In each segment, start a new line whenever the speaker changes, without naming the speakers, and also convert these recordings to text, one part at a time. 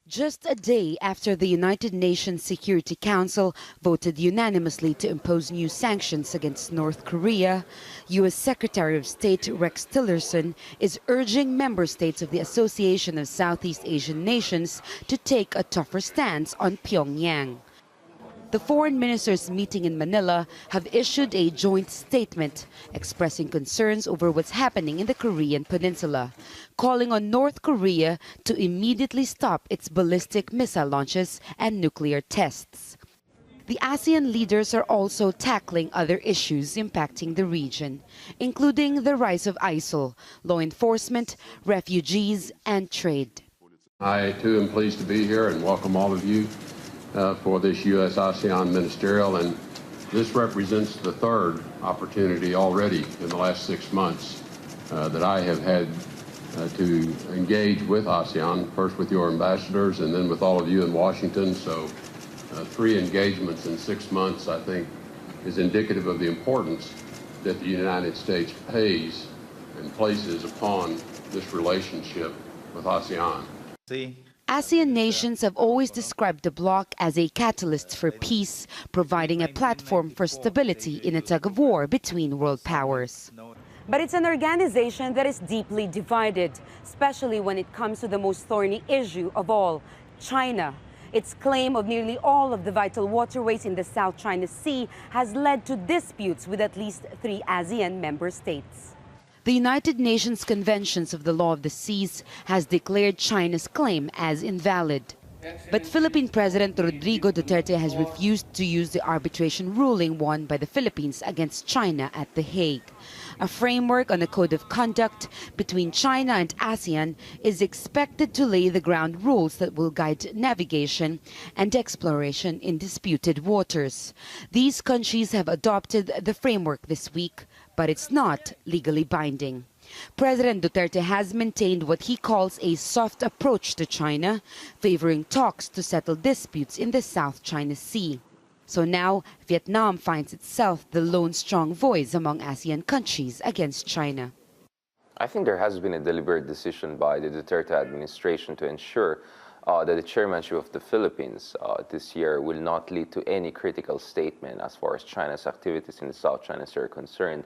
Just a day after the United Nations Security Council voted unanimously to impose new sanctions against North Korea, U.S. Secretary of State Rex Tillerson is urging member states of the Association of Southeast Asian Nations to take a tougher stance on Pyongyang. The foreign ministers meeting in Manila have issued a joint statement expressing concerns over what's happening in the Korean peninsula, calling on North Korea to immediately stop its ballistic missile launches and nuclear tests. The ASEAN leaders are also tackling other issues impacting the region, including the rise of ISIL, law enforcement, refugees, and trade.
I, too, am pleased to be here and welcome all of you for this U.S.-ASEAN ministerial, and this represents the third opportunity already in the last 6 months that I have had to engage with ASEAN, first with your ambassadors and then with all of you in Washington. So 3 engagements in 6 months, I think, is indicative of the importance that the United States pays and places upon this relationship with ASEAN.
ASEAN nations have always described the bloc as a catalyst for peace, providing a platform for stability in a tug-of-war between world powers.
But it's an organization that is deeply divided, especially when it comes to the most thorny issue of all, China. Its claim of nearly all of the vital waterways in the South China Sea has led to disputes with at least 3 ASEAN member states.
The United Nations Conventions of the Law of the Seas has declared China's claim as invalid. But Philippine President Rodrigo Duterte has refused to use the arbitration ruling won by the Philippines against China at The Hague. A framework on a code of conduct between China and ASEAN is expected to lay the ground rules that will guide navigation and exploration in disputed waters. These countries have adopted the framework this week, but it's not legally binding. President Duterte has maintained what he calls a soft approach to China, favoring talks to settle disputes in the South China Sea. So now, Vietnam finds itself the lone strong voice among ASEAN countries against China.
I think there has been a deliberate decision by the Duterte administration to ensure that the chairmanship of the Philippines this year will not lead to any critical statement as far as China's activities in the South China Sea are concerned.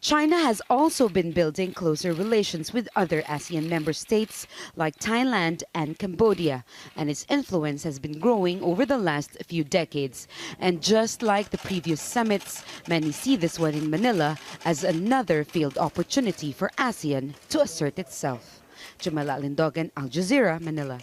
China has also been building closer relations with other ASEAN member states like Thailand and Cambodia, and its influence has been growing over the last few decades. And just like the previous summits, many see this one in Manila as another failed opportunity for ASEAN to assert itself. Jamala Alindogan, Al Jazeera, Manila.